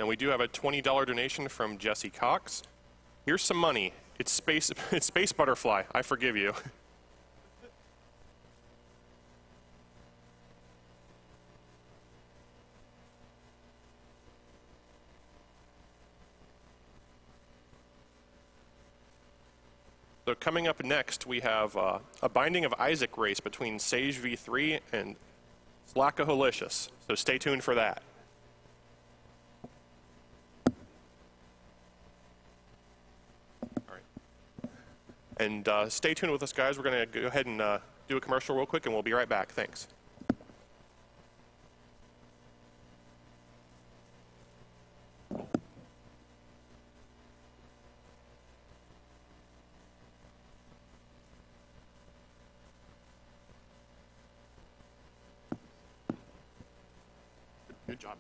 And we do have a $20 donation from Jesse Cox. Here's some money. It's Space Butterfly. I forgive you. So coming up next, we have a Binding of Isaac race between sagev3 and Slackaholicus. So stay tuned for that. All right. And stay tuned with us, guys. We're going to go ahead and do a commercial real quick, and we'll be right back. Thanks. Good job.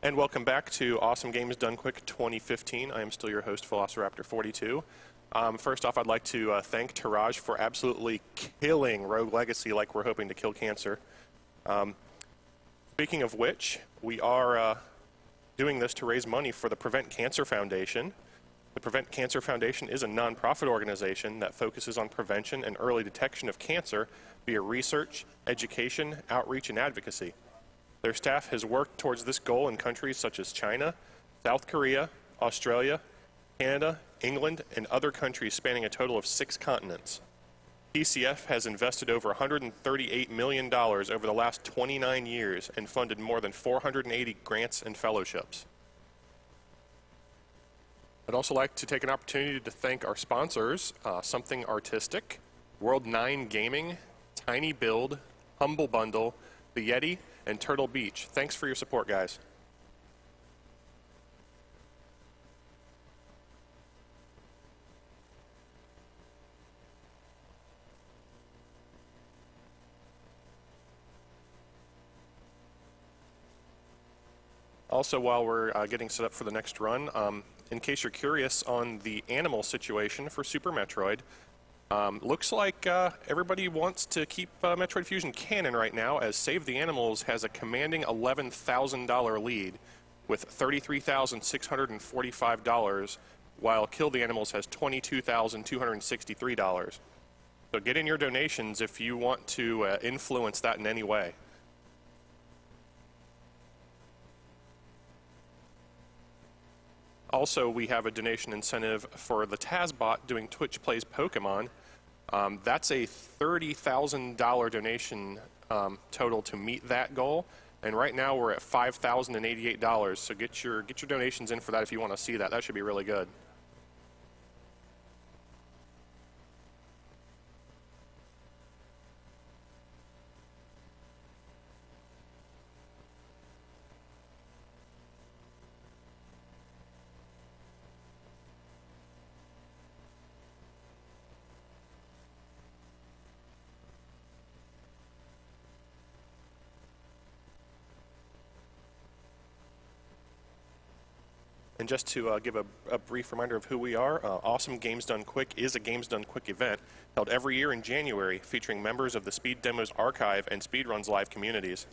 And welcome back to Awesome Games Done Quick 2015. I am still your host, Velociraptor42. First off, I'd like to thank Taraj for absolutely killing Rogue Legacy like we're hoping to kill Cancer. Speaking of which, we are doing this to raise money for the Prevent Cancer Foundation. The Prevent Cancer Foundation is a nonprofit organization that focuses on prevention and early detection of cancer via research, education, outreach, and advocacy. Their staff has worked towards this goal in countries such as China, South Korea, Australia, Canada, England, and other countries spanning a total of 6 continents. PCF has invested over $138 million over the last 29 years and funded more than 480 grants and fellowships. I'd also like to take an opportunity to thank our sponsors, Something Artistic, World 9 Gaming, Tiny Build, Humble Bundle, The Yeti, and Turtle Beach. Thanks for your support, guys. Also, while we're getting set up for the next run, in case you're curious on the animal situation for Super Metroid, looks like everybody wants to keep Metroid Fusion canon right now, as Save the Animals has a commanding $11,000 lead with $33,645, while Kill the Animals has $22,263. So get in your donations if you want to influence that in any way. Also, we have a donation incentive for the Tazbot doing Twitch Plays Pokemon. That's a $30,000 donation total to meet that goal, and right now we're at $5,088. So get your donations in for that if you want to see that. That should be really good. And just to give a brief reminder of who we are, Awesome Games Done Quick is a Games Done Quick event held every year in January featuring members of the Speed Demos Archive and Speedrun's live communities.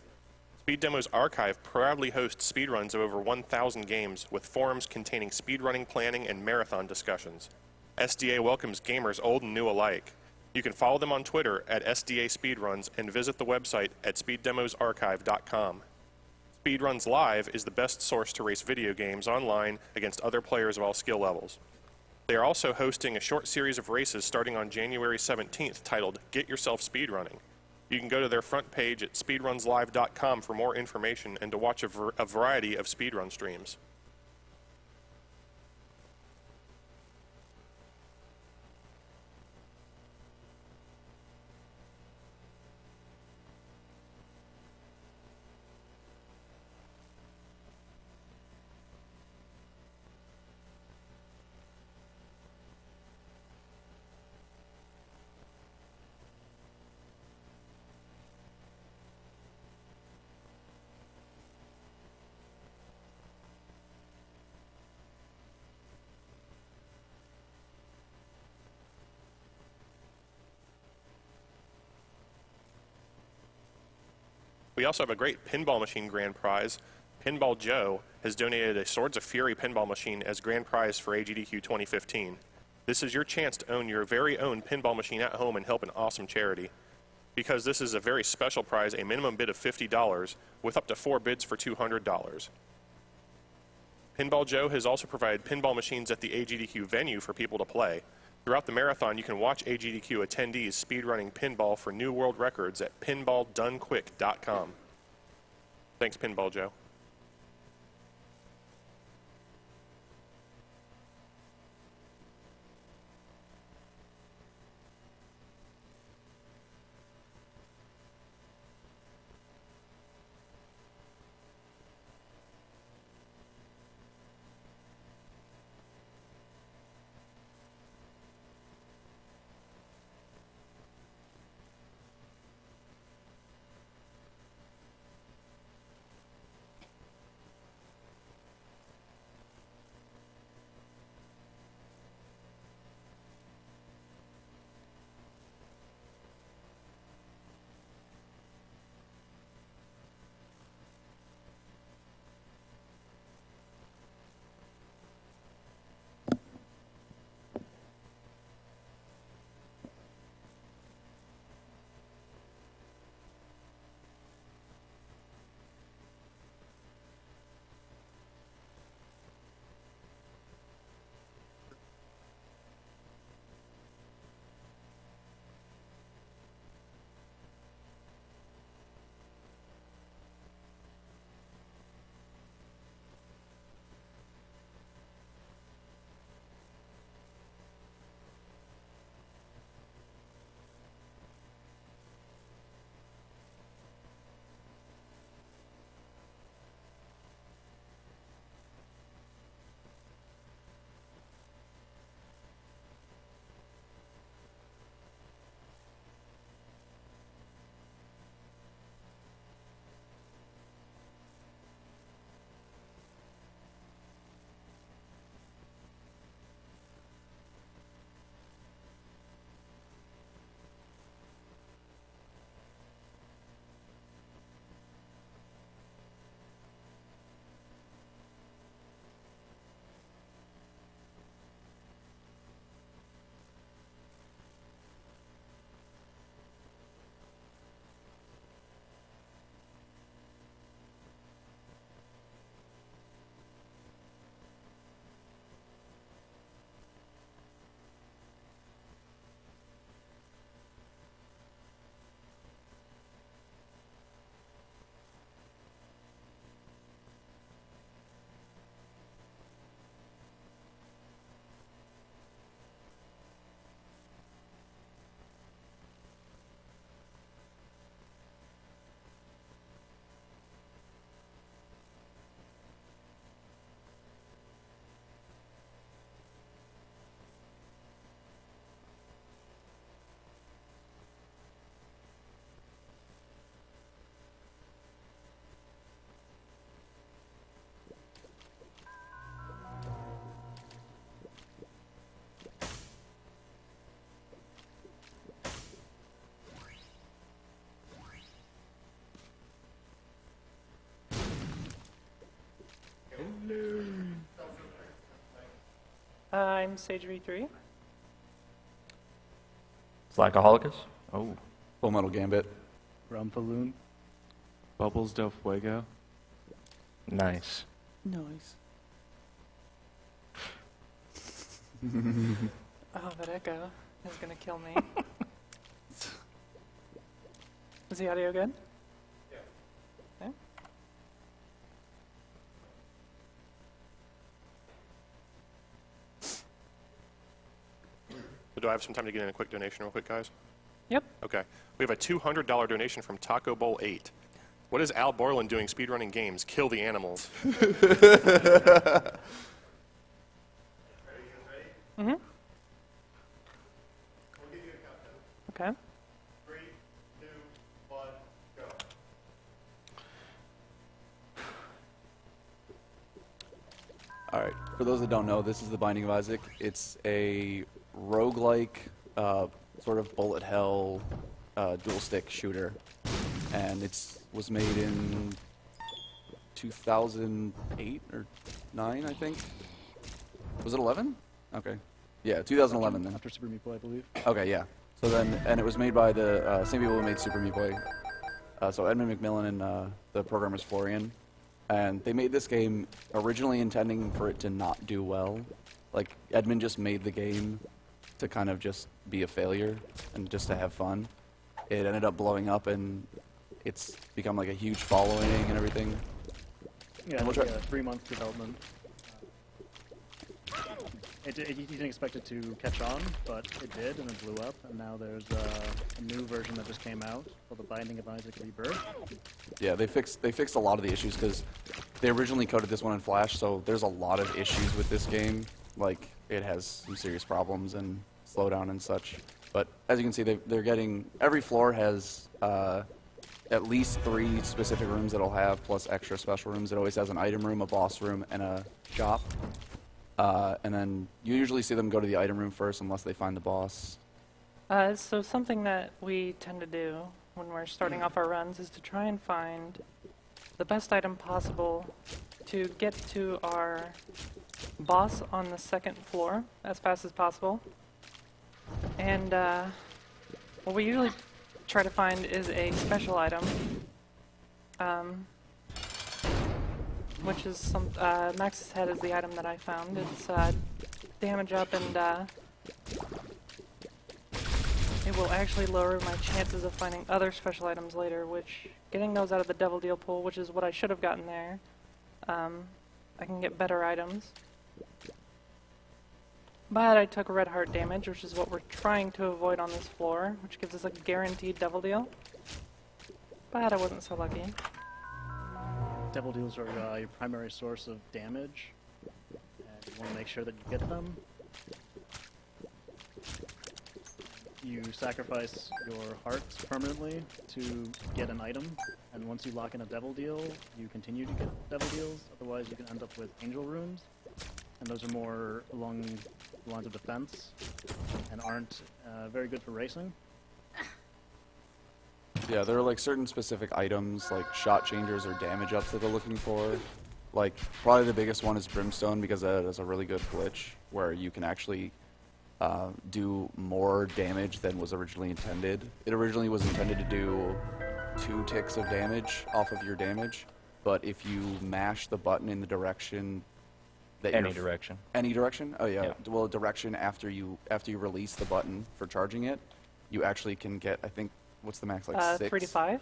Speed Demos Archive proudly hosts speedruns of over 1,000 games with forums containing speedrunning planning and marathon discussions. SDA welcomes gamers old and new alike. You can follow them on Twitter at SDA Speedruns and visit the website at speeddemosarchive.com. Speedruns Live is the best source to race video games online against other players of all skill levels. They are also hosting a short series of races starting on January 17th titled Get Yourself Speedrunning. You can go to their front page at speedrunslive.com for more information and to watch a variety of speedrun streams. We also have a great pinball machine grand prize. Pinball Joe has donated a Swords of Fury pinball machine as grand prize for AGDQ 2015. This is your chance to own your very own pinball machine at home and help an awesome charity. Because this is a very special prize, a minimum bid of $50 with up to 4 bids for $200. Pinball Joe has also provided pinball machines at the AGDQ venue for people to play. Throughout the marathon, you can watch AGDQ attendees speedrunning pinball for new world records at pinballdonequick.com. Thanks, Pinball Joe. I'm sagev3. Slackaholicus. Oh. Full Metal Gambit. Rumpaloon. Bubbles del Fuego. Nice. Nice. Oh, that echo is gonna kill me. Is the audio good? Yeah. Okay. So do I have some time to get in a quick donation real quick, guys? Yep. Okay. We have a $200 donation from Taco Bowl 8. What is Al Borland doing speedrunning games? Kill the animals. Mm-hmm. Okay. 3, 2, 1, go. Alright, for those that don't know, this is The Binding of Isaac. It's a roguelike, sort of bullet hell, dual stick shooter. And it was made in 2008 or 9, I think. Was it 11? Okay. Yeah, 2011 then. After Super Meat Boy, I believe. Okay, yeah. So then, and it was made by the same people who made Super Meat Boy. So Edmund McMillan and the programmer's Florian. And they made this game originally intending for it to not do well. Like, Edmund just made the game to kind of just be a failure and just to have fun. It ended up blowing up and it's become like a huge following and everything. Yeah, like, 3-month development. He didn't expect it to catch on, but it did, and it blew up. And now there's a new version that just came out called The Binding of Isaac Rebirth. Yeah, they fixed a lot of the issues because they originally coded this one in Flash, so there's a lot of issues with this game. Like, it has some serious problems and slowdown and such. But as you can see, they're getting every floor has at least 3 specific rooms that'll have, plus extra special rooms. It always has an item room, a boss room, and a shop. And then you usually see them go to the item room first unless they find the boss. So something that we tend to do when we're starting off our runs is to try and find the best item possible to get to our boss on the 2nd floor as fast as possible. And what we usually try to find is a special item, which is some Max's Head is the item that I found. It's damage up, and it will actually lower my chances of finding other special items later, which getting those out of the Devil Deal pool, which is what I should have gotten there, I can get better items. But I took red heart damage, which is what we're trying to avoid on this floor, which gives us a guaranteed Devil Deal. But I wasn't so lucky. Devil Deals are your primary source of damage, and you want to make sure that you get them. You sacrifice your hearts permanently to get an item, and once you lock in a Devil Deal, you continue to get Devil Deals, otherwise you can end up with Angel Runes, and those are more along the lines of defense, and aren't very good for racing. Yeah, there are like certain specific items, like shot changers or damage ups that they're looking for. Like, probably the biggest one is Brimstone, because that is a really good glitch where you can actually do more damage than was originally intended. It originally was intended to do 2 ticks of damage off of your damage, but if you mash the button in the direction that Any direction. Any direction? Oh yeah. Yeah. Well, direction after you release the button for charging it, you actually can get, I think, what's the max, like 6? 3 to 5.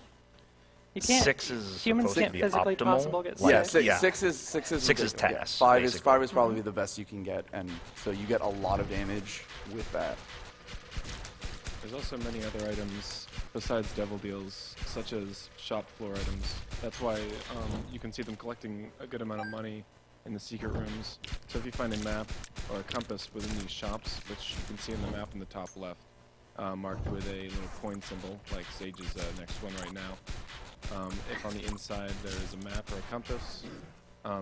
You can't. 6 is Humans supposed can't to be physically optimal. possible get Yeah, 6. Yeah. 6 is 6 is ridiculous. Yeah, task, 5 basically. is probably the best you can get, and so you get a lot of damage with that. There's also many other items besides Devil Deals, such as shop floor items. That's why you can see them collecting a good amount of money in the secret rooms. So if you find a map or a compass within these shops, which you can see in the map in the top left, marked with a little coin symbol, like Sage's next one right now. If on the inside there is a map or a compass,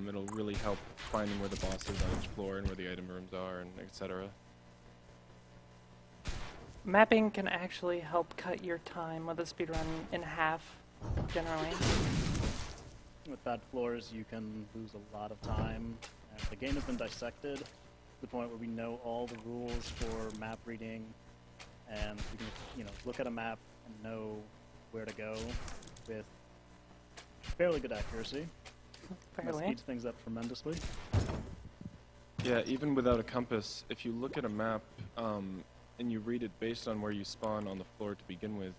it'll really help finding where the boss is on each floor and where the item rooms are, and etc. Mapping can actually help cut your time with a speedrun in half, generally. With bad floors, you can lose a lot of time. The game has been dissected the point where we know all the rules for map reading, and we can, you know, look at a map and know where to go with fairly good accuracy. That Fairly. speeds things up tremendously. Yeah, even without a compass, if you look at a map and you read it based on where you spawn on the floor to begin with,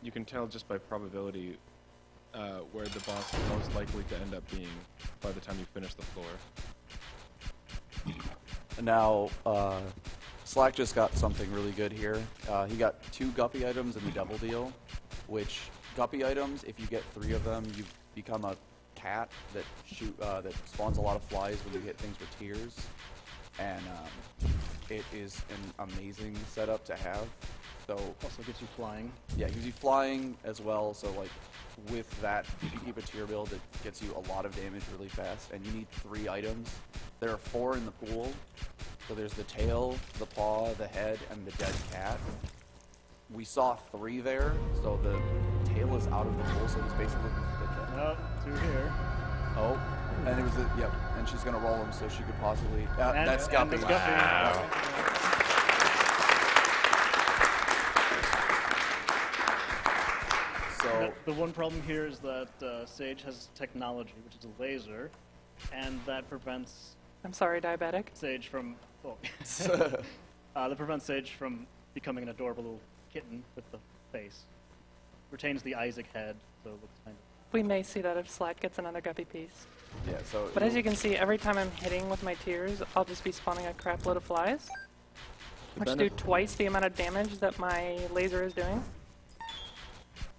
you can tell just by probability where the boss is most likely to end up being by the time you finish the floor. Now, Slack just got something really good here. He got 2 guppy items in the double deal, which guppy items, if you get 3 of them, you become a cat that that spawns a lot of flies when you hit things with tears, and it is an amazing setup to have. So Also gets you flying. yeah, it gives you flying as well. So like with that, if you keep a tier build, it gets you a lot of damage really fast, and you need 3 items. There are 4 in the pool. So there's the tail, the paw, the head, and the dead cat. We saw 3 there, so the tail is out of the pool, so he's basically looking for the cat. Oh, 2 here. Oh, and it was yep, and she's gonna roll him, so she could possibly. That's And Guppy. it's Guppy. Wow. So The one problem here is that Sage has technology, which is a laser, and that prevents I'm sorry, diabetic. Sage from that prevents Sage from becoming an adorable little kitten with the face. Retains the Isaac head, so it looks kind of. We may see that if Slack gets another guppy piece. yeah, so. But as you can see, every time I'm hitting with my tears, I'll just be spawning a crap load of flies, which do twice the amount of damage that my laser is doing.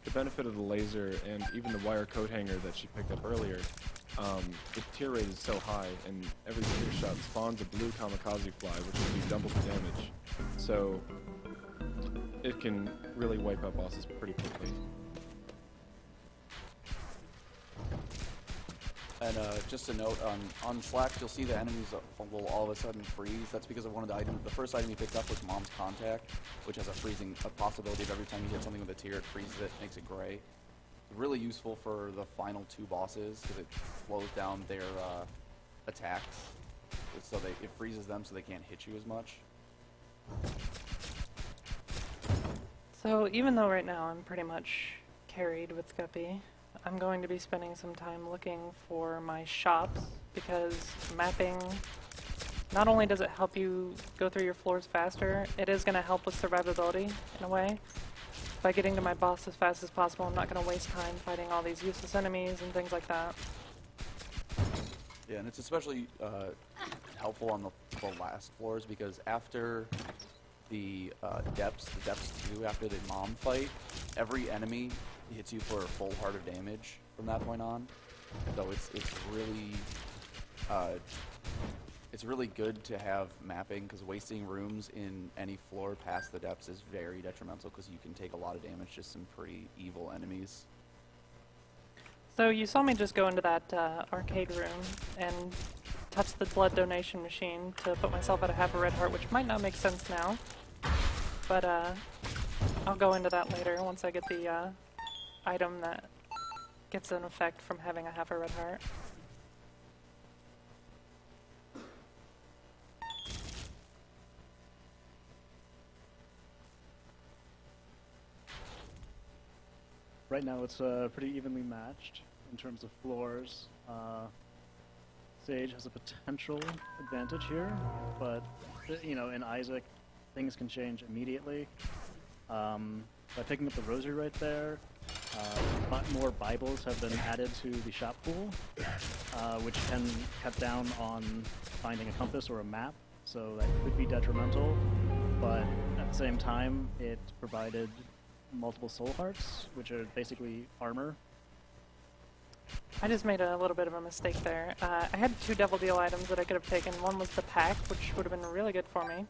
The benefit of the laser and even the wire coat hanger that she picked up earlier, the tier rate is so high, and every tier shot spawns a blue kamikaze fly, which will do double the damage. So it can really wipe out bosses pretty quickly. And just a note, on Slack, you'll see the enemies will all of a sudden freeze. That's because of one of the items. The first item you picked up was Mom's Contact, which has a possibility of every time you hit something with a tier, it freezes it, makes it gray. Really useful for the final 2 bosses because it slows down their attacks. So it freezes them so they can't hit you as much. So even though right now I'm pretty much carried with Guppy, I'm going to be spending some time looking for my shops, because mapping, not only does it help you go through your floors faster, it is going to help with survivability in a way. By getting to my boss as fast as possible, I'm not going to waste time fighting all these useless enemies and things like that. Yeah, and it's especially helpful on the last floors, because after the depths 2, after the mom fight, every enemy hits you for a full heart of damage from that point on. So it's really good to have mapping, because wasting rooms in any floor past the depths is very detrimental, because you can take a lot of damage to some pretty evil enemies. So you saw me just go into that arcade room and touch the blood donation machine to put myself at a half a red heart, which might not make sense now. But I'll go into that later once I get the item that gets an effect from having a half a red heart. Right now it's pretty evenly matched in terms of floors. Sage has a potential advantage here, but you know, in Isaac, things can change immediately. By picking up the rosary right there, more Bibles have been added to the shop pool, which can cut down on finding a compass or a map, so that could be detrimental, but at the same time, it provided multiple soul hearts, which are basically armor. I just made a little bit of a mistake there. I had 2 devil deal items that I could have taken. One was the pack, which would have been really good for me.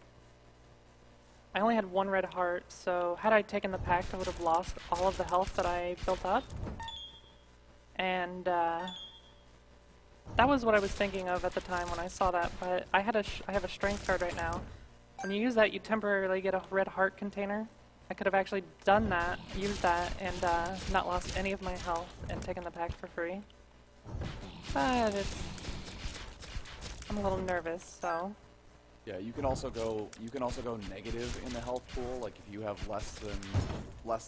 I only had 1 red heart, so had I taken the pack, I would have lost all of the health that I built up. And that was what I was thinking of at the time when I saw that, but I have a strength card right now. When you use that, you temporarily get a red heart container. I could have actually done that, used that, and not lost any of my health and taken the pack for free. But I'm a little nervous, so... Yeah, you can also go negative in the health pool. Like if you have less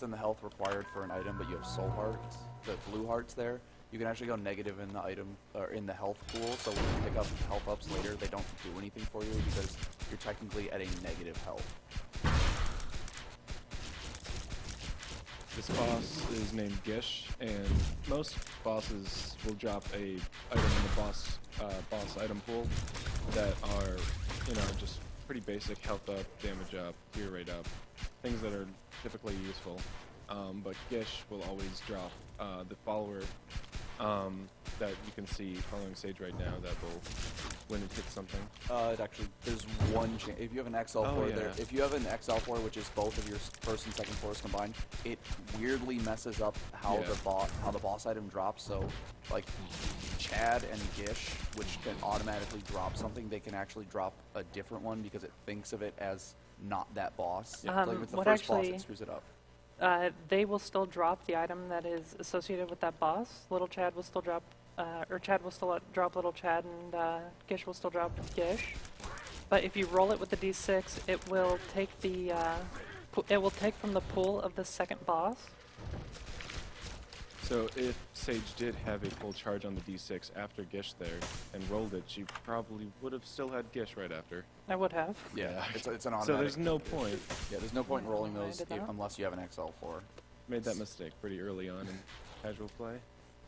than the health required for an item, but you have soul hearts, the blue hearts there, you can actually go negative in the item or in the health pool. So when you pick up health ups later, they don't do anything for you because you're technically at a negative health. This boss is named Gish, and most bosses will drop a item in the boss item pool that are, just pretty basic health up, damage up, gear rate up, things that are typically useful. But Gish will always drop the follower that you can see following Sage right now that will, when it hits something. It actually, there's one chance. If you have an XL floor there, if you have an XL floor, which is both of your first and second floors combined, it weirdly messes up how the boss item drops. So, like Chad and Gish, which can automatically drop something, they can actually drop a different one because it thinks of it as not that boss. Like if it's the first boss, it screws it up. They will still drop the item that is associated with that boss. Little Chad will still drop, or Chad will still drop Little Chad, and Gish will still drop Gish. But if you roll it with the D6, it will take the, it will take from the pool of the second boss. So if Sage did have a full charge on the D6 after Gish there and rolled it, she probably would have still had Gish right after. I would have. Yeah, it's an automatic. So there's no point. Yeah, there's no point in rolling those unless you have an XL floor. Made that mistake pretty early on in casual play.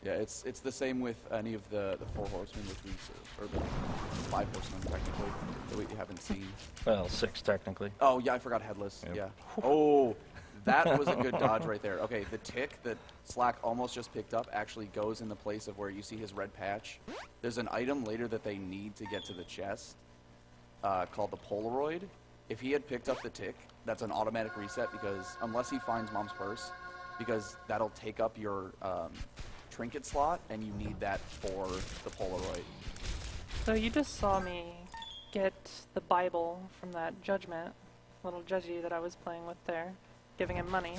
Yeah, it's the same with any of the 4 horsemen, or the 5 horsemen technically, that we haven't seen. Well, 6 technically. Oh yeah, I forgot Headless. Yep. Yeah. Oh, that was a good dodge right there. Okay, the tick that Slack almost just picked up actually goes in the place of where you see his red patch. There's an item later that they need to get to the chest called the Polaroid. If he had picked up the tick, that's an automatic reset because unless he finds Mom's purse, because that'll take up your trinket slot, and you need that for the Polaroid. So you just saw me get the Bible from that judgment, little judgy that I was playing with there, giving him money.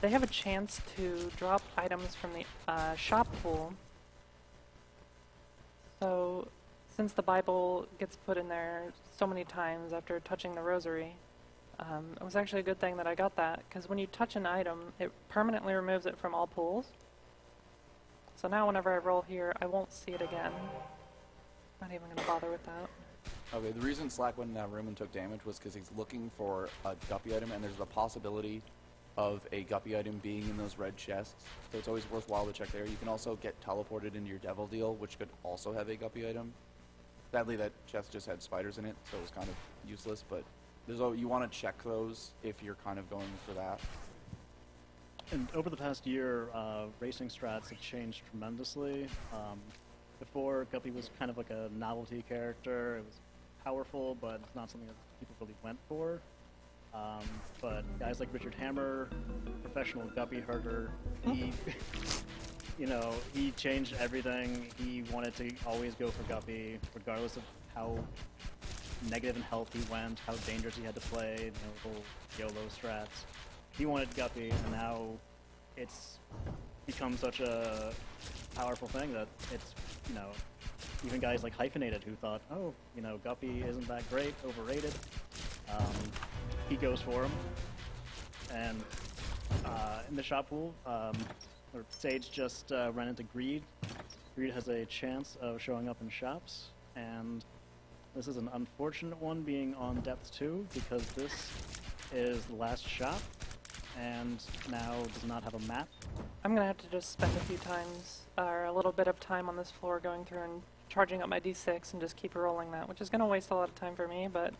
They have a chance to drop items from the shop pool. So since the Bible gets put in there so many times after touching the rosary, it was actually a good thing that I got that, because when you touch an item, it permanently removes it from all pools. So now whenever I roll here, I won't see it again. Not even going to bother with that. Okay, the reason Slack went in that room and took damage was because he's looking for a guppy item, and there's the possibility of a guppy item being in those red chests. So it's always worthwhile to check there. You can also get teleported into your devil deal, which could also have a guppy item. Sadly, that chest just had spiders in it, so it was kind of useless, but you want to check those if you're kind of going for that. And over the past year, racing strats have changed tremendously. Before, Guppy was kind of like a novelty character. It was powerful, but it's not something that people really went for. But guys like Richard Hammer, professional Guppy herder, he, he changed everything. He wanted to always go for Guppy, regardless of how negative in health he went, how dangerous he had to play, the whole YOLO strats. He wanted Guppy, and now it's become such a powerful thing that it's, even guys like Hyphenated who thought, oh, Guppy isn't that great, overrated. He goes for him. And in the shop pool, Sage just ran into Greed. Greed has a chance of showing up in shops, and this is an unfortunate one being on Depth 2 because this is the last shop and now does not have a map. I'm going to have to just spend a few times, or a little bit of time on this floor going through and charging up my D6 and just keep rolling that, which is going to waste a lot of time for me, but...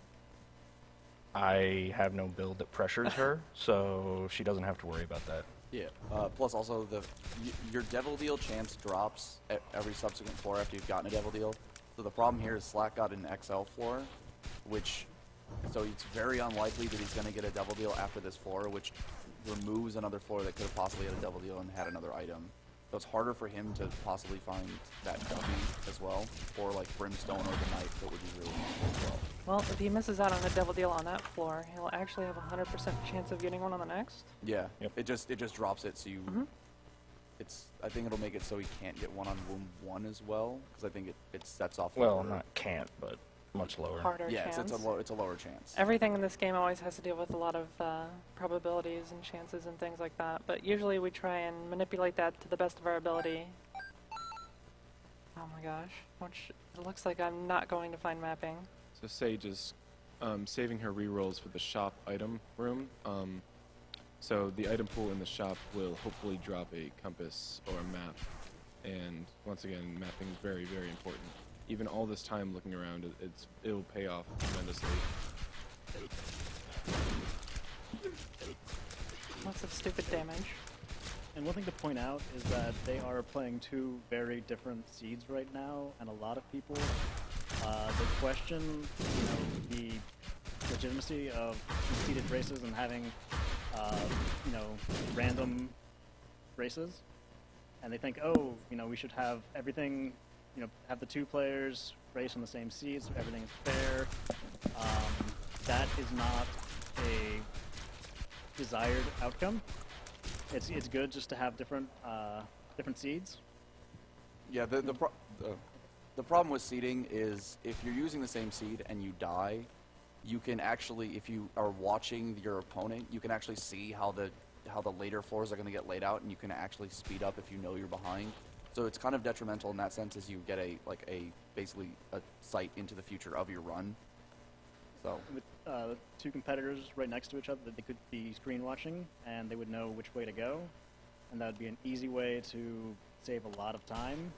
I have no build that pressures her, so she doesn't have to worry about that. Yeah. Plus also, your devil deal chance drops at every subsequent floor after you've gotten a devil deal. So the problem here is Slack got an XL floor, so it's very unlikely that he's going to get a devil deal after this floor, which removes another floor that could have possibly had a devil deal and had another item. So it's harder for him to possibly find that guppy as well, or like Brimstone or the Knight that would be really useful as well. Well, if he misses out on a devil deal on that floor, he'll actually have a 100% chance of getting one on the next. Yeah, Yep. it just drops it, so you... I think it'll make it so he can't get one on room 1 as well, because I think it sets off. Well, lower. not can't, but much lower. Harder Yeah, chance. it's a lower chance. Everything in this game always has to deal with a lot of probabilities and chances and things like that, but usually we try and manipulate that to the best of our ability. Oh my gosh, it looks like I'm not going to find mapping. So Sage is saving her rerolls for the shop item room. So the item pool in the shop will hopefully drop a compass or a map. And once again, mapping is very, very important. Even all this time looking around, it'll pay off tremendously. Lots of stupid damage. And one thing to point out is that they are playing 2 very different seeds right now, and a lot of people they question, the legitimacy of seeded races and having, random races, and they think, oh, we should have everything, have the 2 players race on the same seeds, so everything is fair. That is not a desired outcome. It's good just to have different seeds. Yeah, the problem with seeding is if you're using the same seed and you die, you can actually, if you are watching your opponent, you can actually see how the later floors are going to get laid out, and you can actually speed up if you know you're behind. So it's kind of detrimental in that sense, as you get basically a sight into the future of your run. So with 2 competitors right next to each other, they could be screen watching, and they would know which way to go, and that would be an easy way to save a lot of time,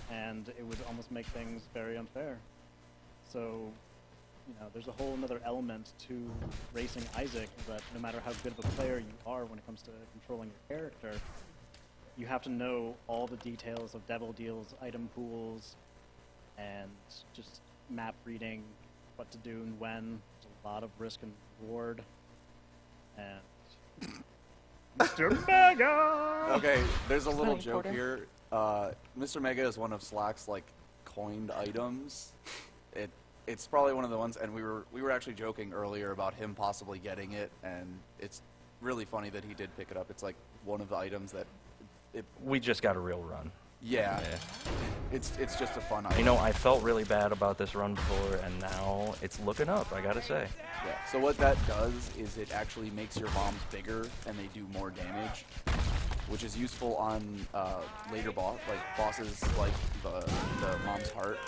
and it would almost make things very unfair. So, there's a whole another element to racing Isaac, that no matter how good of a player you are when it comes to controlling your character, you have to know all the details of devil deals, item pools, and just map reading, what to do and when. There's a lot of risk and reward. And Mr. Mega! okay, there's a little Funny, joke Porter. here. Mr. Mega is one of Slack's coined items. It's probably one of the ones, and we were actually joking earlier about him possibly getting it, and it's really funny that he did pick it up. It's one of the items that We just got a real run. yeah. It's just a fun item. I felt really bad about this run before, and now it's looking up, I gotta say. Yeah. So what that does is it actually makes your bombs bigger and they do more damage, which is useful on later bosses like the Mom's Heart,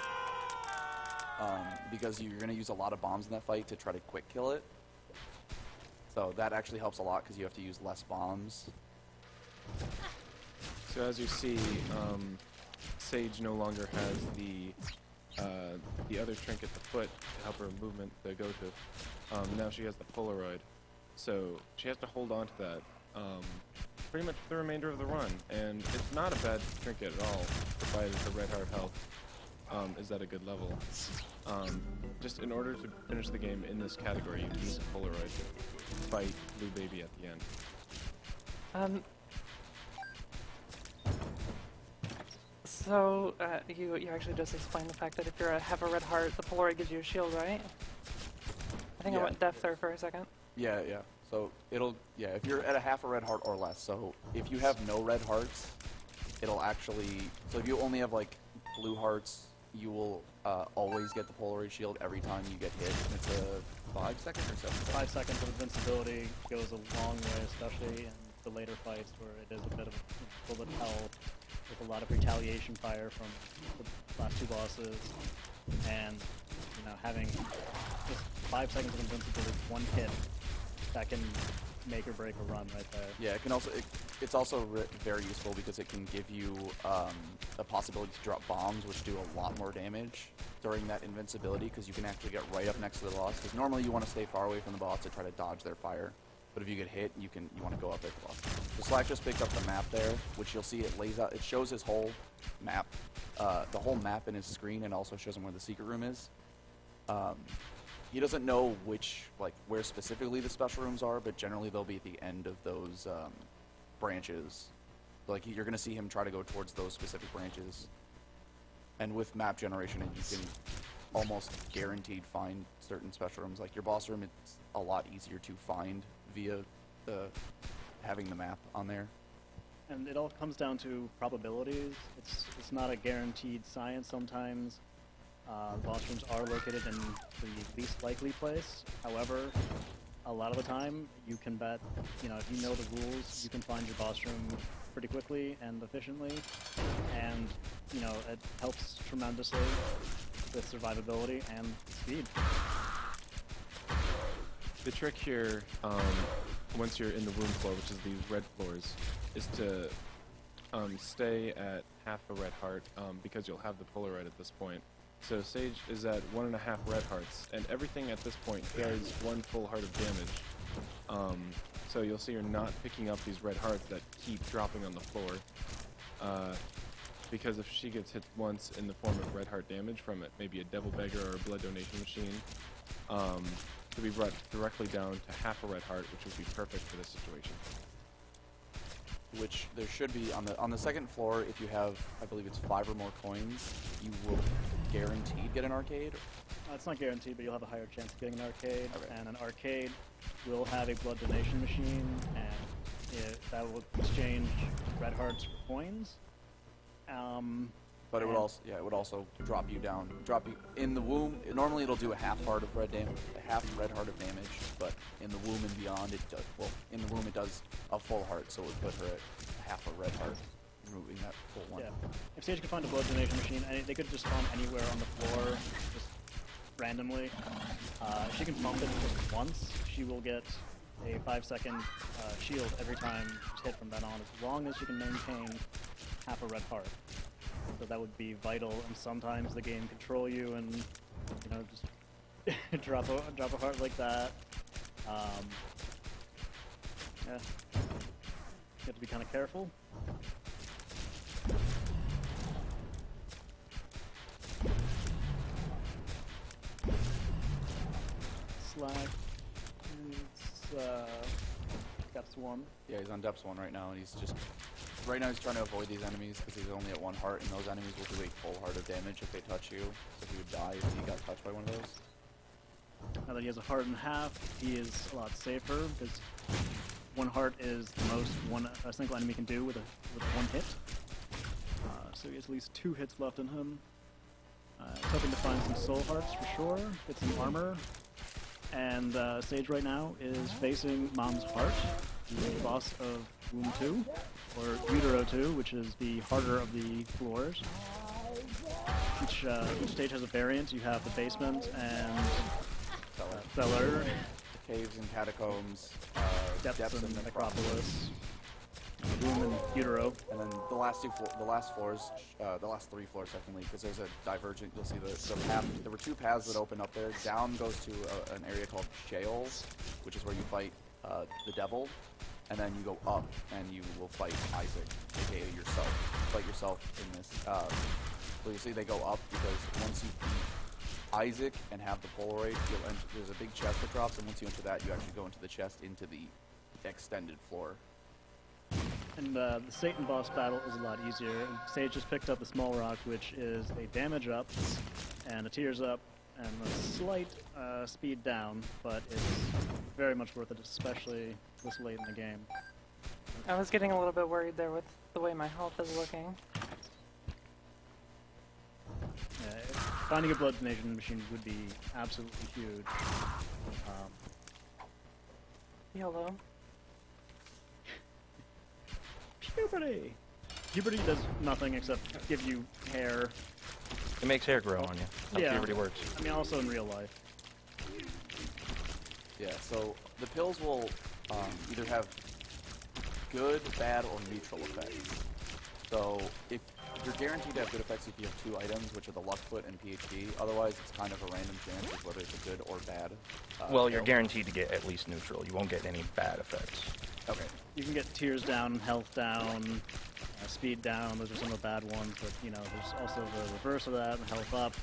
because you're going to use a lot of bombs in that fight to try to quick kill it. So that actually helps a lot because you have to use less bombs. So as you see, Sage no longer has the other trinket, the foot, to help her movement, the go to. Now she has the Polaroid, so she has to hold on to that pretty much the remainder of the run. And it's not a bad trinket at all, provided the red heart health is at a good level. Just in order to finish the game in this category, you need the Polaroid to fight Blue Baby at the end. So, you actually just explained the fact that if you have a red heart, the Polaroid gives you a shield, right? I think I Yeah. went deaf there for a second. Yeah. So if you're at a half a red heart or less, so if you have no red hearts, it'll actually, so if you only have blue hearts, you will always get the Polaroid shield every time you get hit. And it's a 5 second or 7 second? 5 seconds of invincibility goes a long way, especially in the later fights where it is a bit of a bullet hell with a lot of retaliation fire from the last 2 bosses. And, having just 5 seconds of invincibility, 1 hit, that can make or break a run right there. Yeah, it can also. It's also very useful because it can give you a possibility to drop bombs, which do a lot more damage during that invincibility, because you can actually get right up next to the boss. Because normally you want to stay far away from the boss to try to dodge their fire, but if you get hit, you want to go up at the boss. So Slack just picked up the map there, which you'll see it lays out. It shows his whole map, the whole map in his screen, and also shows him where the secret room is. He doesn't know where specifically the special rooms are, but generally they'll be at the end of those branches. You're going to see him try to go towards those specific branches. And with map generation, you can almost guaranteed find certain special rooms. Like your boss room, it's a lot easier to find via having the map on there. And it all comes down to probabilities. It's not a guaranteed science sometimes. Boss rooms are located in the least likely place. However, a lot of the time, you can bet, you know, if you know the rules, you can find your boss room pretty quickly and efficiently. And, you know, it helps tremendously with survivability and speed. The trick here, once you're in the room floor, which is these red floors, is to stay at half a red heart because you'll have the Polaroid at this point. So Sage is at 1.5 red hearts, and everything at this point does 1 full heart of damage. So you'll see you're not picking up these red hearts that keep dropping on the floor. Because if she gets hit once in the form of red heart damage from it, maybe a devil beggar or a blood donation machine, to be brought directly down to half a red heart, which would be perfect for this situation. Which there should be on the second floor. If you have, I believe it's 5 or more coins, you will guaranteed get an arcade. It's not guaranteed, but you'll have a higher chance of getting an arcade. Okay. And an arcade will have a blood donation machine, and that will exchange red hearts for coins. But it would also, yeah, it would also drop you in the womb. Normally, it'll do a half red heart of damage, but in the womb and beyond, it does. Well, in the womb, it does a full heart, so it would put her at half a red heart, removing that full one. Yeah. If Sage could find a blood donation machine, they could just spawn anywhere on the floor, just randomly. If she can bump it just once, she will get a 5-second shield every time she's hit from then on, as long as she can maintain half a red heart. So that would be vital, and sometimes the game control you and, you know, just drop a heart like that. Yeah, you have to be kind of careful. Slack, it's depths 1. Yeah, he's on depths 1 right now, and he's just. Right now he's trying to avoid these enemies because he's only at 1 heart, and those enemies will do a full heart of damage if they touch you. So he would die if he got touched by one of those. Now that he has a heart and a half, he is a lot safer because 1 heart is the most a single enemy can do with 1 hit. So he has at least 2 hits left in him. He's hoping to find some soul hearts for sure, get some armor. And Sage right now is facing Mom's Heart, the boss of Womb 2, or Utero 2, which is the harder of the floors. Each stage has a variant. You have the basement and cellar, The caves and catacombs, depths and necropolis, Womb and Utero. and then the last 3 floors technically, because there's a divergent. You'll see the path. There were 2 paths that open up there. Down goes to an area called Sheol, which is where you fight the devil. And then you go up, and you will fight Isaac, aka yourself. Fight yourself in this. So you see they go up because once you beat Isaac and have the Polaroid, you'll enter, there's a big chest that drops, and once you enter that, you actually go into the chest, into the extended floor. And the Satan boss battle is a lot easier. Sage just picked up the small rock, which is a damage up, and a tears up, and a slight speed down, but it's very much worth it, especially this late in the game. I was getting a little bit worried there with the way my health is looking. Yeah, finding a blood donation machine would be absolutely huge. YOLO. Puberty! Puberty does nothing except give you hair. It makes hair grow on you. That's how puberty works. I mean, also in real life. Yeah, so the pills will either have good, bad, or neutral effects. So if you're guaranteed to have good effects if you have 2 items, which are the luck foot and PhD. Otherwise, it's kind of a random chance of whether it's a good or bad. Well, you're guaranteed to get at least neutral. You won't get any bad effects. Okay. You can get tears down, health down, speed down. Those are some of the bad ones, but you know, there's also the reverse of that: health up,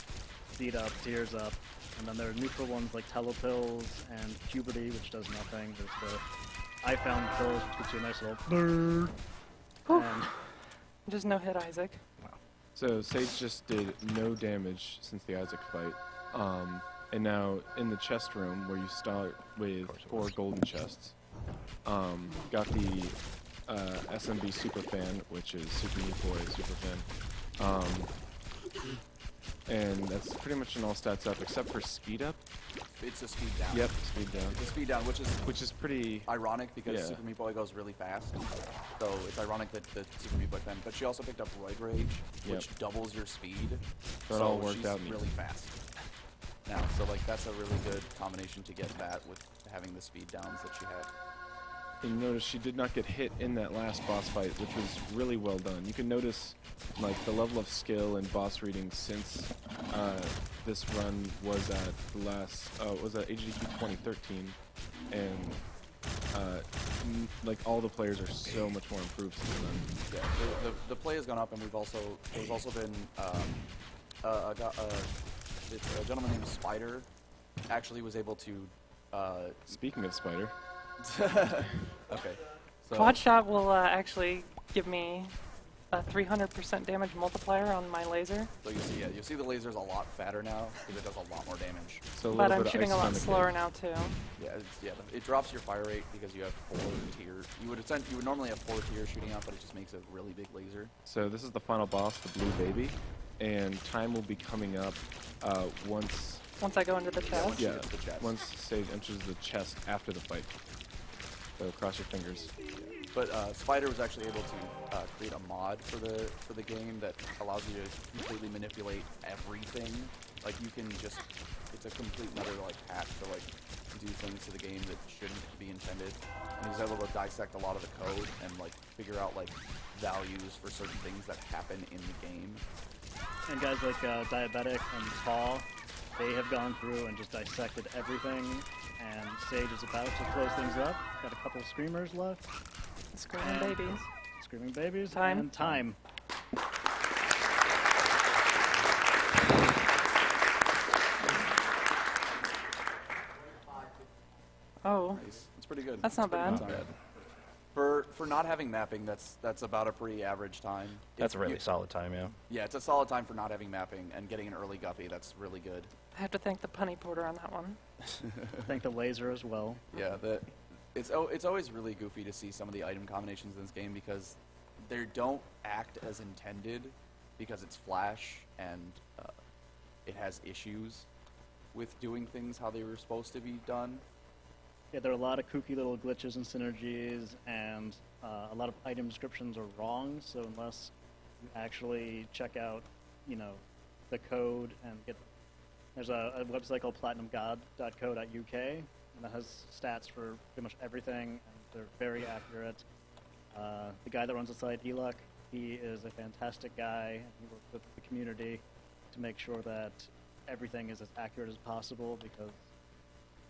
speed up, tears up, and then there are neutral ones like telepills and puberty, which does nothing. There's the I found pills, which gives you a nice little brrr. And Just no hit Isaac. So Sage just did no damage since the Isaac fight. And now in the chest room where you start with 4 golden chests, got the SMB Superfan, which is Super Meat Boy Superfan. And that's pretty much an all stats up, except for speed up. It's a speed down. Yep, speed down. It's a speed down, which is pretty ironic because yeah. Super Meat Boy goes really fast. So it's ironic that the Super Meat Boy fan. But she also picked up Roid Rage, which doubles your speed. So it all worked she's out really fast now. So like that's a really good combination to get that with having the speed downs that she had. And you notice she did not get hit in that last boss fight, which was really well done. You can notice like the level of skill and boss reading since this run was at the last was at HDQ 2013, and like all the players are so much more improved since then. Yeah, the play has gone up, and there's also been it's a gentleman named Spider actually was able to. Speaking of Spider. Okay. So Quad shot will actually give me a 300% damage multiplier on my laser, So you see the laser's a lot fatter now because it does a lot more damage. So a but little I'm bit of shooting a icing lot on the slower cake. now too. Yeah, it drops your fire rate because you have 4 tiers. You would normally have 4 tiers shooting out, but it just makes a really big laser. So this is the final boss, the Blue Baby, and time will be coming up once Once I go into the chest. Yeah. hits the chest. once Sage enters the chest after the fight. So cross your fingers. But Spider was actually able to create a mod for the game that allows you to completely manipulate everything. Like you can just, it's a complete another like hack to like do things to the game that shouldn't be intended. And he's able to dissect a lot of the code and like figure out like values for certain things that happen in the game. And guys like Diabetic and Paul, they have gone through and just dissected everything. And Sage is about to close things up. Got a couple screamers left. Screaming babies. Screaming babies. Time. And time. Oh, Nice. It's pretty good. That's not It's pretty bad. good time. For not having mapping, that's about a pretty average time. That's If a really you- solid time, yeah. Yeah, it's a solid time for not having mapping and getting an early guppy. That's really good. I have to thank the punny porter on that one. Thank the laser as well. Yeah, it's always really goofy to see some of the item combinations in this game because they don't act as intended because it's Flash and it has issues with doing things how they were supposed to be done. Yeah, there are a lot of kooky little glitches and synergies, and a lot of item descriptions are wrong. So unless you actually check out, the code and get, there's a website called platinumgod.co.uk, and that has stats for pretty much everything, and they're very accurate. The guy that runs the site, Eluk, he is a fantastic guy, and he works with the community to make sure that everything is as accurate as possible because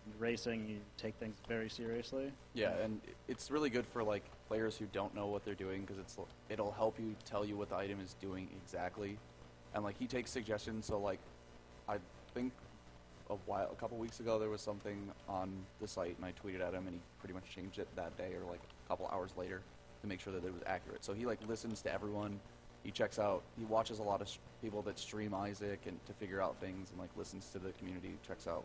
in racing, you take things very seriously. Yeah, and it's really good for like players who don't know what they're doing because it'll help you tell you what the item is doing exactly, and like he takes suggestions. So like, I think a couple weeks ago there was something on the site, and I tweeted at him, and he pretty much changed it that day or like a couple hours later to make sure that it was accurate. So he like listens to everyone. He checks out. He watches a lot of people that stream Isaac and to figure out things, and like listens to the community. Checks out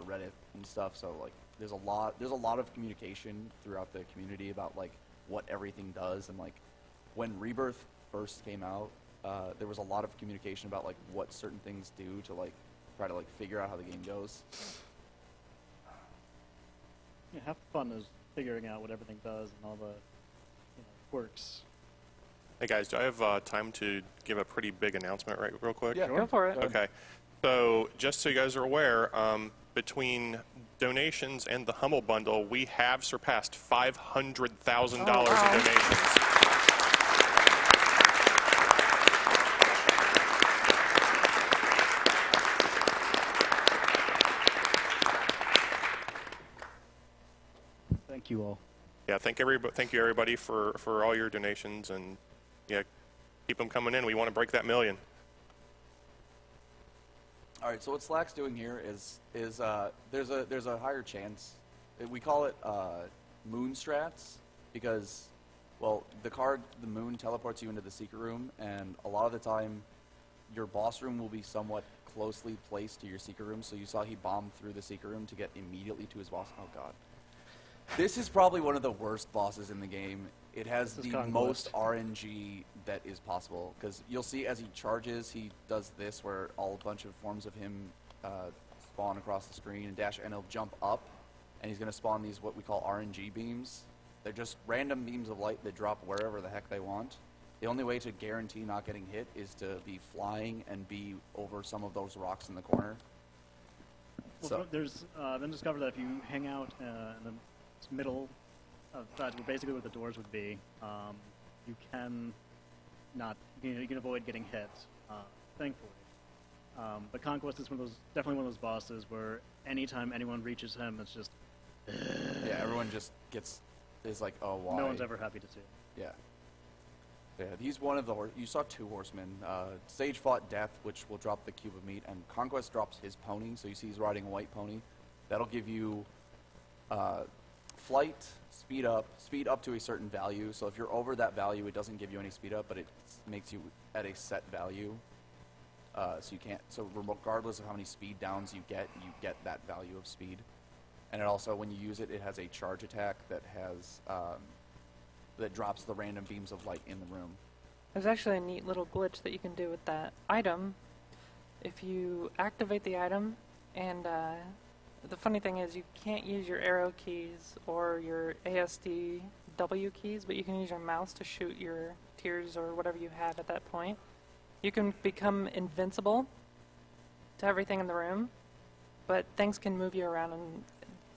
Reddit and stuff. So like there's a lot of communication throughout the community about like what everything does. And like when Rebirth first came out, there was a lot of communication about like what certain things do to like try to like figure out how the game goes. Yeah, half the fun is figuring out what everything does and all the quirks. Hey guys, do I have time to give a pretty big announcement real quick? Yeah, Go for it. Okay. So just so you guys are aware, between donations and the Hummel Bundle, we have surpassed $500,000 in donations. Thank you all. Yeah, thank you everybody for all your donations, and yeah, keep them coming in. We want to break that million. All right, so what Slack's doing here is there's a higher chance. We call it moon strats because, well, the moon teleports you into the secret room, and a lot of the time, your boss room will be somewhat closely placed to your secret room. So you saw he bombed through the secret room to get immediately to his boss. Oh God. This is probably one of the worst bosses in the game. It has This is the Conquest. most RNG that is possible, because you'll see as he charges, he does this where all a bunch of forms of him spawn across the screen and dash, and he'll jump up, and he's going to spawn these what we call RNG beams. They're just random beams of light that drop wherever the heck they want. The only way to guarantee not getting hit is to be flying and be over some of those rocks in the corner. Well, So, there's been discovered that if you hang out in the middle of basically where the doors would be, you can not you can avoid getting hit, thankfully. But Conquest is definitely one of those bosses where anytime anyone reaches him, it's just yeah, everyone just is like, oh, why? no one's ever happy to see it. Yeah. Yeah, he's one of the you saw two horsemen. Sage fought Death, which will drop the cube of meat, and Conquest drops his pony. So you see he's riding a white pony. That'll give you flight, speed up to a certain value. So if you're over that value, it doesn't give you any speed up, but it makes you at a set value. So you can't. So regardless of how many speed downs you get that value of speed. And it also, when you use it, it has a charge attack that has that drops the random beams of light in the room. There's actually a neat little glitch that you can do with that item. If you activate the item, and the funny thing is you can't use your arrow keys or your ASD W keys, but you can use your mouse to shoot your tears or whatever you have at that point. You can become invincible to everything in the room, but things can move you around, and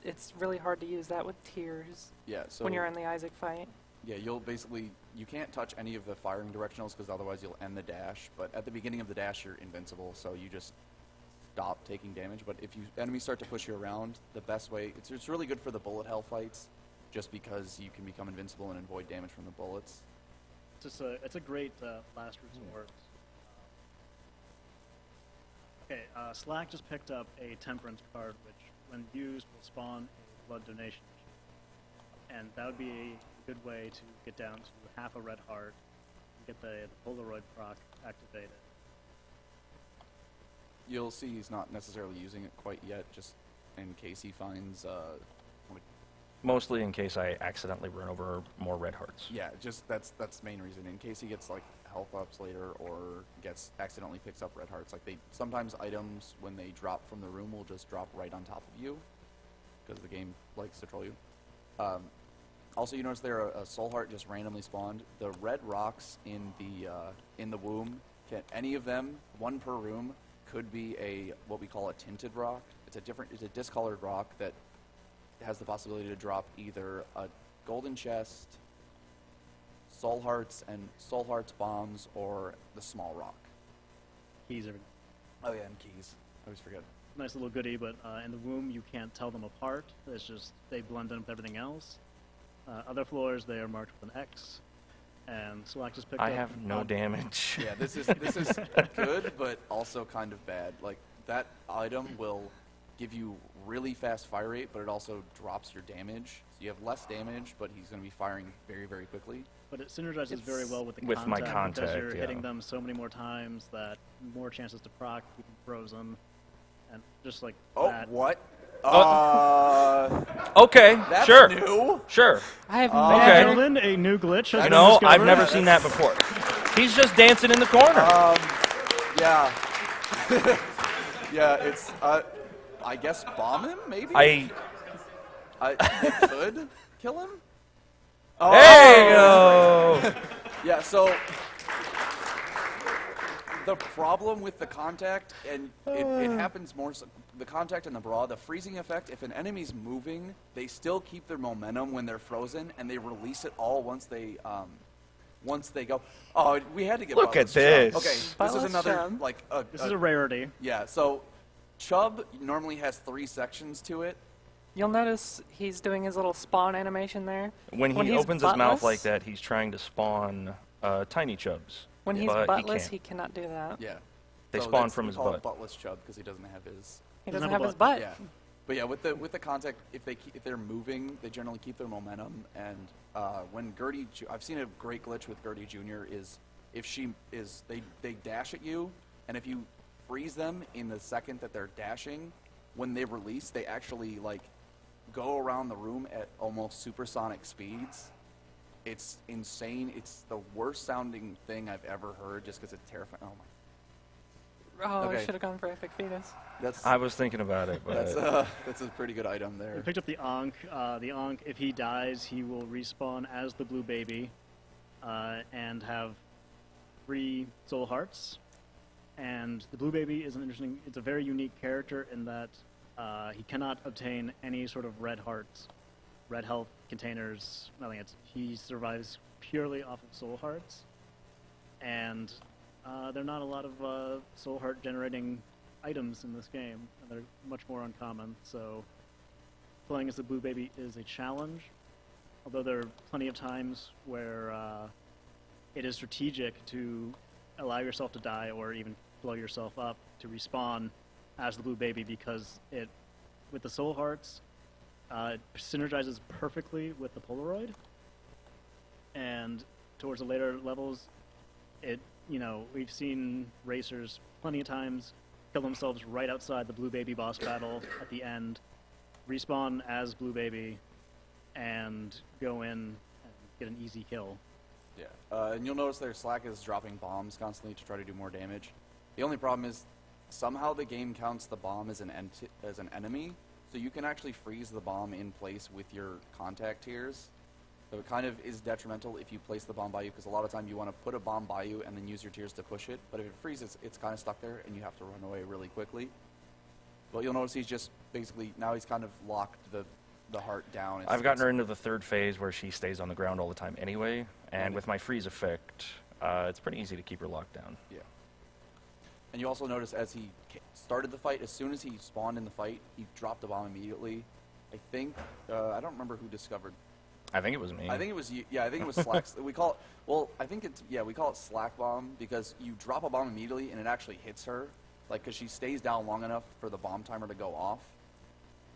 it's really hard to use that with tears Yeah. So when you're in the Isaac fight. yeah, you can't touch any of the firing directionals because otherwise you'll end the dash. But at the beginning of the dash, you're invincible, so you just stop taking damage. But if enemies start to push you around, the best way it's really good for the bullet hell fights, just because you can become invincible and avoid damage from the bullets. It's a great last resort. Okay, Slack just picked up a Temperance card, which, when used, will spawn a blood donation machine. And that would be a good way to get down to half a red heart, and get the Polaroid proc activated. You'll see he's not necessarily using it quite yet, just in case he finds Mostly in case I accidentally run over more red hearts. yeah, just that's the main reason. In case he gets like health ups later or accidentally picks up red hearts. Like sometimes items when they drop from the room will just drop right on top of you because the game likes to troll you. Also, you notice there a soul heart just randomly spawned. The red rocks in the womb, any of them, one per room, could be what we call a tinted rock. It's a discolored rock that has the possibility to drop either a golden chest, soul hearts bombs, or the small rock. Keys are Oh yeah, and keys. I always forget. nice little goodie, but in the womb you can't tell them apart. It's just they blend in with everything else. Other floors, they are marked with an X. And Slack just picked up... I have no damage. Yeah, this is good, but also kind of bad. Like, that item will give you really fast fire rate, but it also drops your damage. So you have less damage, but he's going to be firing very, very quickly. But it synergizes very well with the with my because contact, you're yeah. hitting them so many more times that more chances to proc, keep them frozen, and just like Oh, that. what? Okay, That's sure. new? Sure. I have Ladies and Okay. gentlemen, a new glitch has been No, I've discovered. never seen that before. He's just dancing in the corner. Yeah. Yeah, it's, I guess bomb him, maybe? It could kill him? There you go. Yeah, so the problem with the contact, and it happens more so, the contact and the bra, the freezing effect, if an enemy's moving, they still keep their momentum when they're frozen, and they release it all once they go. Oh, we had to get Look at Buttless this. Chubb. Okay, this Buttless is another, Chubb. like, This is a rarity. yeah, so Chubb normally has 3 sections to it. You'll notice he's doing his little spawn animation there. When he he's opens his mouth buttless- like that, he's trying to spawn tiny chubs. When he's but buttless, can't. he cannot do that. Yeah. They So spawn that's- from we his call it butt. Buttless Chubb because he doesn't have his. He Doesn't doesn't have have a his butt. butt. Yeah, but yeah, with the contact, if they're moving, they generally keep their momentum. And when Gertie, I've seen a great glitch with Gertie Jr. is if they dash at you, and if you freeze them in the second that they're dashing, when they release, they actually like go around the room at almost supersonic speeds. It's insane. It's the worst sounding thing I've ever heard just because it's terrifying. Oh my. Oh, I Okay. should have gone for Epic Fetus. I was thinking about it, but That's a pretty good item We there. picked up the Ankh. The Ankh, if he dies, he will respawn as the blue baby and have 3 soul hearts. And the blue baby is it's a very unique character in that he cannot obtain any sort of red hearts, red health containers, nothing. He survives purely off of soul hearts. And there are not a lot of soul heart generating items in this game, and they're much more uncommon, so playing as the blue baby is a challenge, although there are plenty of times where it is strategic to allow yourself to die or even blow yourself up to respawn as the blue baby, because with the soul hearts, it synergizes perfectly with the Polaroid, and towards the later levels, we've seen racers plenty of times kill themselves right outside the blue baby boss battle at the end, respawn as blue baby, and go in and get an easy kill. Yeah, and you'll notice their Slack is dropping bombs constantly to try to do more damage. The only problem is somehow the game counts the bomb as an enemy, so you can actually freeze the bomb in place with your contact tiers. So it kind of is detrimental if you place the bomb by you, because a lot of time you want to put a bomb by you and then use your tiers to push it. But if it freezes, it's kind of stuck there, and you have to run away really quickly. But you'll notice he's just basically now he's kind of locked the heart down. I've gotten her into the 3rd phase where she stays on the ground all the time anyway, and with my freeze effect, it's pretty easy to keep her locked down. Yeah. And you also notice as he started the fight, as soon as he spawned in the fight, he dropped the bomb immediately. I think I don't remember who discovered. I think it was me. I think it was you. Yeah, I think it was Slack. We call it. Well, I think it's we call it Slack bomb because you drop a bomb immediately and it actually hits her, because she stays down long enough for the bomb timer to go off,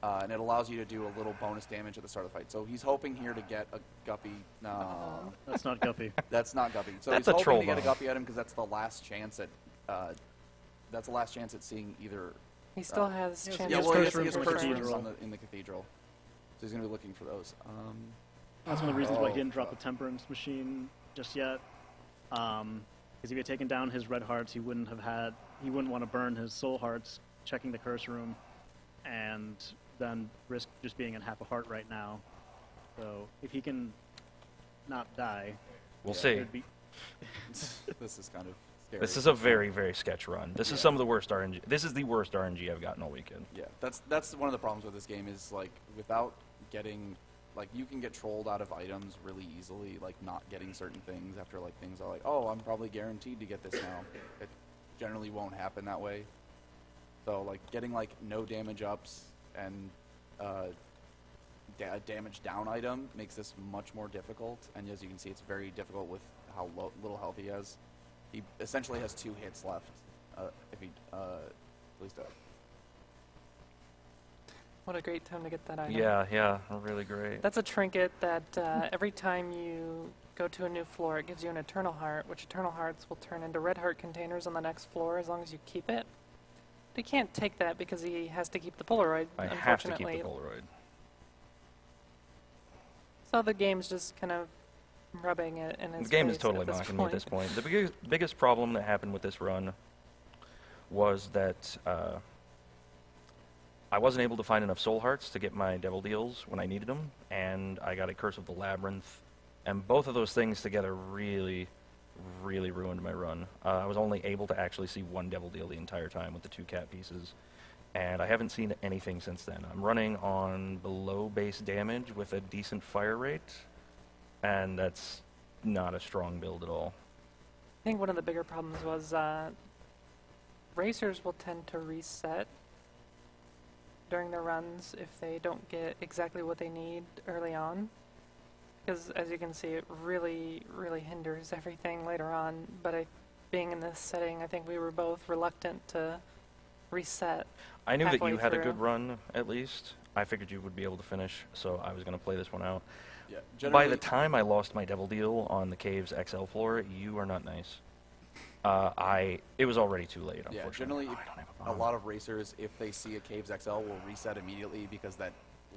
and it allows you to do a little bonus damage at the start of the fight. So he's hoping here to get a guppy. No, That's not Guppy. that's not guppy. So That's he's a hoping troll to get a bomb. guppy at him because that's the last chance at. That's the last chance at seeing either. He still has yes, chances. Yeah, Yes, well, he has curse rooms in the curse rooms cathedral. in the cathedral, so he's gonna be looking for those. That's one of the reasons why he didn't fuck. drop the Temperance Machine just yet. Because if he had taken down his red hearts, he wouldn't want to burn his soul hearts, checking the curse room, and then risk just being in half a heart right now. So if he can not die, We'll Yeah, see. it would be This is kind of scary. This is a very, very sketch run. This is some of the worst RNG. This is the worst RNG I've gotten all weekend. Yeah, that's one of the problems with this game is without getting you can get trolled out of items really easily, not getting certain things after things are oh, I'm probably guaranteed to get this now. It generally won't happen that way. So getting no damage ups and a damage down item makes this much more difficult, and as you can see, it's very difficult with how little health he has. He essentially has 2 hits left, if he at least. What a great time to get that item. Yeah, really great. That's a trinket that every time you go to a new floor, it gives you an Eternal Heart, which Eternal Hearts will turn into red heart containers on the next floor as long as you keep it. But he can't take that because he has to keep the Polaroid, I have to unfortunately. keep the Polaroid. So the game's just kind of rubbing it in his The game is face totally at this mocking me at point. this point. The biggest problem that happened with this run was that I wasn't able to find enough soul hearts to get my devil deals when I needed them, and I got a Curse of the Labyrinth, and both of those things together really, really ruined my run. I was only able to actually see 1 devil deal the entire time with the 2 cat pieces, and I haven't seen anything since then. I'm running on below base damage with a decent fire rate, and that's not a strong build at all. I think one of the bigger problems was racers will tend to reset during their runs if they don't get exactly what they need early on. Because as you can see, it really, really hinders everything later on. But being in this setting, I think we were both reluctant to reset. I knew that halfway you had a through. good run, at least. I figured you would be able to finish, so I was going to play this one out. Yeah, By generally, the time I lost my devil deal on the Caves XL floor, you are not nice. It was already too late, unfortunately. generally, Oh, I don't have a bomb. lot of racers, if they see a Caves XL, will reset immediately because that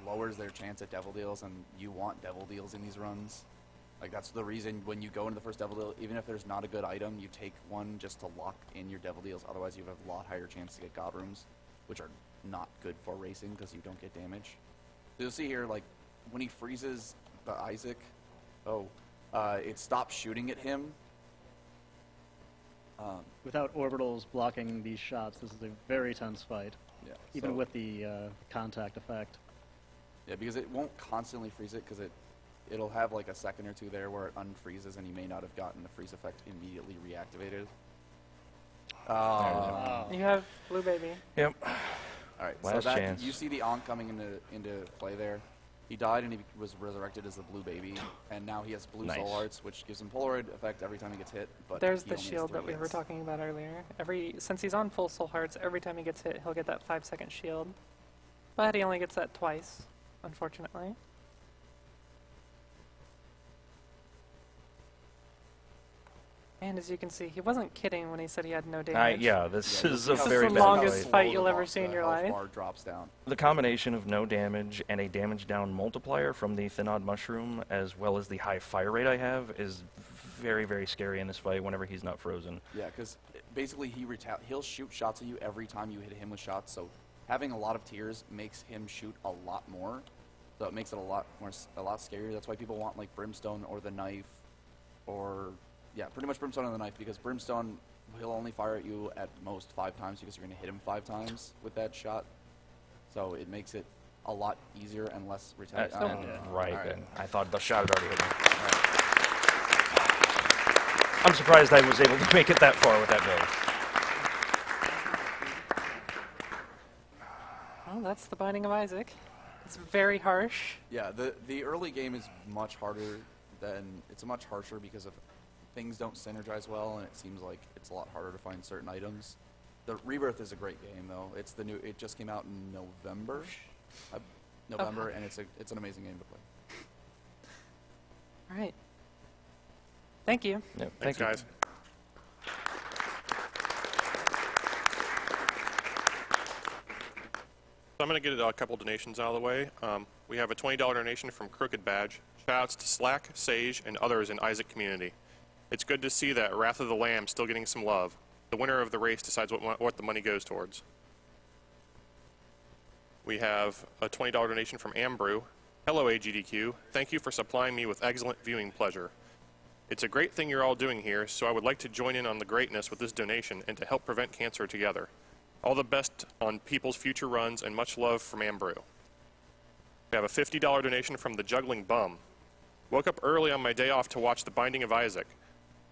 lowers their chance at devil deals, and you want devil deals in these runs. Like, that's the reason when you go into the first devil deal, even if there's not a good item, you take one just to lock in your devil deals. Otherwise, you have a lot higher chance to get god rooms, which are not good for racing because you don't get damage. So you'll see here, like, when he freezes the Isaac, it stops shooting at him. Without orbitals blocking these shots, this is a very tense fight, Yeah, even so- with the contact effect. Yeah, because it won't constantly freeze it, because it'll have like a second or two there where it unfreezes, and you may not have gotten the freeze effect immediately reactivated. You have blue baby. Yep. All right, Last so that chance. you see the Ankh coming into play there. He died and he was resurrected as the blue baby, and now he has blue Nice. soul hearts, which gives him Polaroid effect every time he gets hit. But There's he the only has shield 3 that we were hits. talking about earlier. Since he's on full soul hearts, every time he gets hit, he'll get that 5-second shield. But he only gets that twice, unfortunately. And as you can see, he wasn't kidding when he said he had no damage. Yeah, this Yeah, is you'll a see how very the bad longest fight. fight slow you'll the ever bar- see in the your health life. bar drops down. The combination of no damage and a damage down multiplier from the Thinod Mushroom, as well as the high fire rate I have, is very, very scary in this fight whenever he's not frozen. Yeah, because basically he'll shoot shots at you every time you hit him with shots. So having a lot of tears makes him shoot a lot more. So it makes it a lot scarier. That's why people want like Brimstone or the knife, or yeah, pretty much Brimstone and the knife, because Brimstone he'll only fire at you at most 5 times because you're going to hit him 5 times with that shot. So it makes it a lot easier and less retaliation. Right, All right. then. I thought the shot had already hit me. I'm surprised I was able to make it that far with that build. Well, that's the Binding of Isaac. It's very harsh. Yeah, the early game is much harder it's much harsher because of things don't synergize well, and it seems like it's a lot harder to find certain items. The Rebirth is a great game though. It just came out in November, and it's an amazing game to play. All right. Thank you. Yep, Thanks, thank you. guys. So I'm going to get a couple donations out of the way. We have a $20 donation from Crooked Badge. Shoutouts to Slack, Sage, and others in Isaac community. It's good to see that Wrath of the Lamb still getting some love. The winner of the race decides what the money goes towards. We have a $20 donation from Ambrew. Hello, AGDQ. Thank you for supplying me with excellent viewing pleasure. It's a great thing you're all doing here, so I would like to join in on the greatness with this donation and to help prevent cancer together. All the best on people's future runs, and much love from Ambrew. We have a $50 donation from the Juggling Bum. Woke up early on my day off to watch The Binding of Isaac.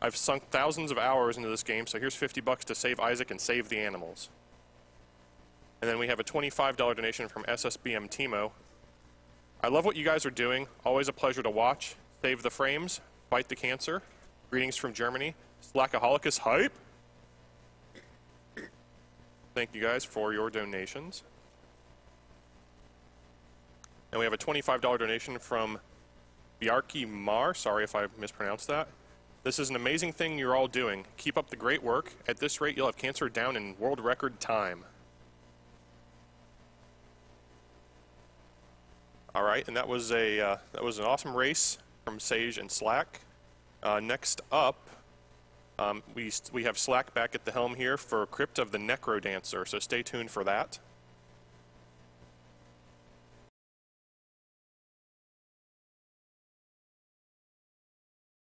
I've sunk thousands of hours into this game, so here's $50 to save Isaac and save the animals. And then we have a $25 donation from SSBM Timo. I love what you guys are doing. Always a pleasure to watch. Save the frames. Fight the cancer. Greetings from Germany. Slackaholicus hype. Thank you guys for your donations. And we have a $25 donation from Bjarki Mar. Sorry if I mispronounced that. This is an amazing thing you're all doing. Keep up the great work. At this rate, you'll have cancer down in world record time. All right, and that was an awesome race from Sage and Slack. Next up, we have Slack back at the helm here for Crypt of the Necro Dancer, so stay tuned for that.